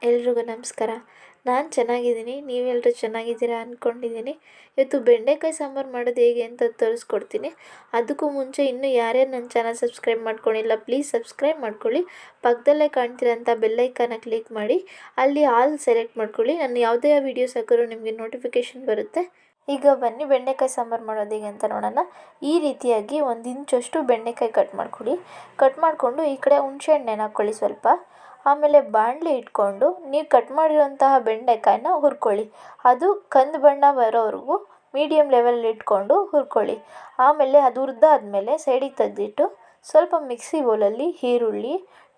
ಎಲ್ರಿಗೂ ನಮಸ್ಕಾರ. ನಾನು ಚೆನ್ನಾಗಿದ್ದೀನಿ, ನೀವೆಲ್ಲರೂ ಚೆನ್ನಾಗಿದ್ದೀರಾ ಅಂದ್ಕೊಂಡಿದ್ದೀನಿ. ಇವತ್ತು ಬೆಂಡೆಕಾಯಿ ಸಾಂಬಾರು ಮಾಡೋದು ಹೇಗೆ ಅಂತ ತೋರಿಸ್ಕೊಡ್ತೀನಿ. ಅದಕ್ಕೂ ಮುಂಚೆ ಇನ್ನೂ ಯಾರ್ಯಾರು ನನ್ನ ಚಾನಲ್ ಸಬ್ಸ್ಕ್ರೈಬ್ ಮಾಡ್ಕೊಂಡಿಲ್ಲ ಪ್ಲೀಸ್ ಸಬ್ಸ್ಕ್ರೈಬ್ ಮಾಡ್ಕೊಳ್ಳಿ. ಪಕ್ಕದಲ್ಲೇ ಕಾಣ್ತಿರೋಂಥ ಬೆಲ್ಲೈಕನ್ನ ಕ್ಲಿಕ್ ಮಾಡಿ, ಅಲ್ಲಿ ಆಲ್ ಸೆಲೆಕ್ಟ್ ಮಾಡ್ಕೊಳ್ಳಿ. ನಾನು ಯಾವುದೇ ವೀಡಿಯೋಸ್ ಹಾಕಿದ್ರು ನಿಮಗೆ ನೋಟಿಫಿಕೇಷನ್ ಬರುತ್ತೆ. ಈಗ ಬನ್ನಿ ಬೆಂಡೆಕಾಯಿ ಸಾಂಬಾರು ಮಾಡೋದು ಹೇಗೆ ಅಂತ ನೋಡೋಣ. ಈ ರೀತಿಯಾಗಿ 1 ಇಂಚಷ್ಟು ಬೆಂಡೆಕಾಯಿ ಕಟ್ ಮಾಡ್ಕೊಳ್ಳಿ. ಕಟ್ ಮಾಡಿಕೊಂಡು ಈ ಕಡೆ ಹುಣಸೆಹಣ್ಣು ಹಾಕ್ಕೊಳ್ಳಿ ಸ್ವಲ್ಪ. ಆಮೇಲೆ ಬಾಣಲಿ ಇಟ್ಕೊಂಡು ನೀವು ಕಟ್ ಮಾಡಿರೋಂತಹ ಬೆಂಡೆಕಾಯಿನ ಹುರ್ಕೊಳ್ಳಿ. ಅದು ಕಂದು ಬಣ್ಣ ಬರೋವರೆಗೂ ಮೀಡಿಯಮ್ ಲೆವೆಲಲ್ಲಿ ಇಟ್ಕೊಂಡು ಹುರ್ಕೊಳ್ಳಿ. ಆಮೇಲೆ ಅದು ಹುರಿದಾದ್ಮೇಲೆ ಸೈಡಿಗೆ ತೆಗೆದಿಟ್ಟು ಸ್ವಲ್ಪ ಮಿಕ್ಸಿ ಬೌಲಲ್ಲಿ ಈರುಳ್ಳಿ,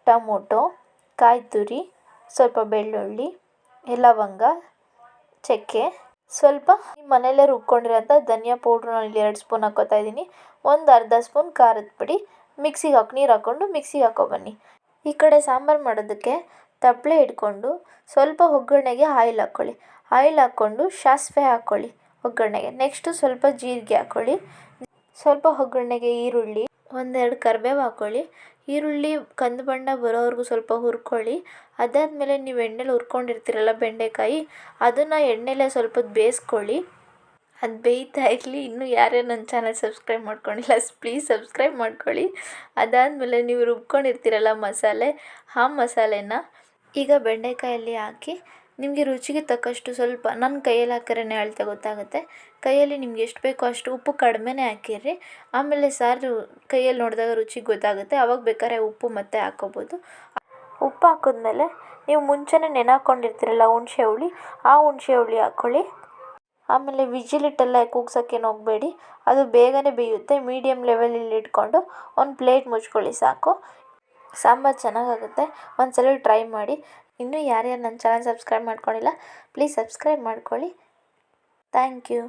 ಟೊಮೊಟೊ, ಕಾಯಿ ತುರಿ, ಸ್ವಲ್ಪ ಬೆಳ್ಳುಳ್ಳಿ, ಲವಂಗ, ಚಕ್ಕೆ, ಸ್ವಲ್ಪ ಮನೆಯಲ್ಲೇ ರುಬ್ಕೊಂಡಿರೋಂಥ ಧನಿಯಾ ಪೌಡ್ರು ನಾನಿಲ್ಲಿ 2 ಸ್ಪೂನ್ ಹಾಕ್ಕೋತಾ ಇದ್ದೀನಿ. ಒಂದು ಅರ್ಧ ಸ್ಪೂನ್ ಖಾರದ ಪುಡಿ ಮಿಕ್ಸಿಗೆ ನೀರು ಹಾಕ್ಕೊಂಡು ಮಿಕ್ಸಿಗೆ ಹಾಕ್ಕೊಬನ್ನಿ. ಈ ಕಡೆ ಸಾಂಬಾರು ಮಾಡೋದಕ್ಕೆ ತಪ್ಪಲೆ ಇಟ್ಕೊಂಡು ಸ್ವಲ್ಪ ಒಗ್ಗರಣೆಗೆ ಆಯಿಲ್ ಹಾಕ್ಕೊಳ್ಳಿ. ಆಯಿಲ್ ಹಾಕ್ಕೊಂಡು ಸಾಸಿವೆ ಹಾಕ್ಕೊಳ್ಳಿ ಒಗ್ಗರಣೆಗೆ. ನೆಕ್ಸ್ಟು ಸ್ವಲ್ಪ ಜೀರಿಗೆ ಹಾಕ್ಕೊಳ್ಳಿ. ಸ್ವಲ್ಪ ಒಗ್ಗರಣೆಗೆ ಈರುಳ್ಳಿ, 1-2 ಕರಿಬೇವು ಹಾಕ್ಕೊಳ್ಳಿ. ಈರುಳ್ಳಿ ಕಂದು ಬಣ್ಣ ಬರೋವರೆಗೂ ಸ್ವಲ್ಪ ಹುರ್ಕೊಳ್ಳಿ. ಅದಾದಮೇಲೆ ನೀವು ಎಣ್ಣೆಲಿ ಹುರ್ಕೊಂಡಿರ್ತೀರಲ್ಲ ಬೆಂಡೆಕಾಯಿ, ಅದನ್ನು ಎಣ್ಣೆಲೇ ಸ್ವಲ್ಪ ಹೊತ್ತು ಬೇಯಿಸ್ಕೊಳ್ಳಿ. ಅದು ಬೇಯ್ತಾ ಇರಲಿ. ಇನ್ನೂ ಯಾರ್ಯಾರು ನನ್ನ ಚಾನಲ್ ಸಬ್ಸ್ಕ್ರೈಬ್ ಮಾಡ್ಕೊಂಡಿಲ್ಲ ಪ್ಲೀಸ್ ಸಬ್ಸ್ಕ್ರೈಬ್ ಮಾಡ್ಕೊಳ್ಳಿ. ಅದಾದಮೇಲೆ ನೀವು ರುಬ್ಕೊಂಡಿರ್ತೀರಲ್ಲ ಮಸಾಲೆ, ಆ ಮಸಾಲೆನ ಈಗ ಬೆಂಡೆಕಾಯಲ್ಲಿ ಹಾಕಿ ನಿಮಗೆ ರುಚಿಗೆ ತಕ್ಕಷ್ಟು ಸ್ವಲ್ಪ, ನನ್ನ ಕೈಯಲ್ಲಿ ಹಾಕಿದ್ರೆ ಅಳತೆ ಗೊತ್ತಾಗುತ್ತೆ. ಕೈಯಲ್ಲಿ ನಿಮ್ಗೆ ಎಷ್ಟು ಬೇಕೋ ಅಷ್ಟು ಉಪ್ಪು ಕಡಿಮೆನೇ ಹಾಕಿರಿ. ಆಮೇಲೆ ಸಾರು ಕೈಯಲ್ಲಿ ನೋಡಿದಾಗ ರುಚಿ ಗೊತ್ತಾಗುತ್ತೆ. ಆವಾಗ ಬೇಕಾದ್ರೆ ಉಪ್ಪು ಮತ್ತೆ ಹಾಕ್ಕೋಬೋದು. ಉಪ್ಪು ಹಾಕಿದ್ಮೇಲೆ ನೀವು ಮುಂಚೆನೇ ನೆನೆಹಾಕ್ಕೊಂಡಿರ್ತೀರಲ್ಲ ಹುಣಸೆ ಹುಳಿ, ಆ ಹುಣಸೆ ಹುಳಿ ಹಾಕ್ಕೊಳ್ಳಿ. ಆಮೇಲೆ ವಿಜಿಲಿಟ್ಟೆಲ್ಲ ಕೂಗ್ಸೋಕ್ಕೇನು ಹೋಗಬೇಡಿ, ಅದು ಬೇಗನೆ ಬೇಯುತ್ತೆ. ಮೀಡಿಯಮ್ ಲೆವೆಲಲ್ಲಿ ಇಟ್ಕೊಂಡು ಒಂದು ಪ್ಲೇಟ್ ಮುಚ್ಕೊಳ್ಳಿ ಸಾಕು. ಸಾಂಬಾರು ಚೆನ್ನಾಗಾಗುತ್ತೆ, ಒಂದ್ಸಲ ಟ್ರೈ ಮಾಡಿ. ಇನ್ನೂ ಯಾರ್ಯಾರು ನನ್ನ ಚಾನಲ್ ಸಬ್ಸ್ಕ್ರೈಬ್ ಮಾಡ್ಕೊಂಡಿಲ್ಲ ಪ್ಲೀಸ್ ಸಬ್ಸ್ಕ್ರೈಬ್ ಮಾಡ್ಕೊಳ್ಳಿ. Thank you.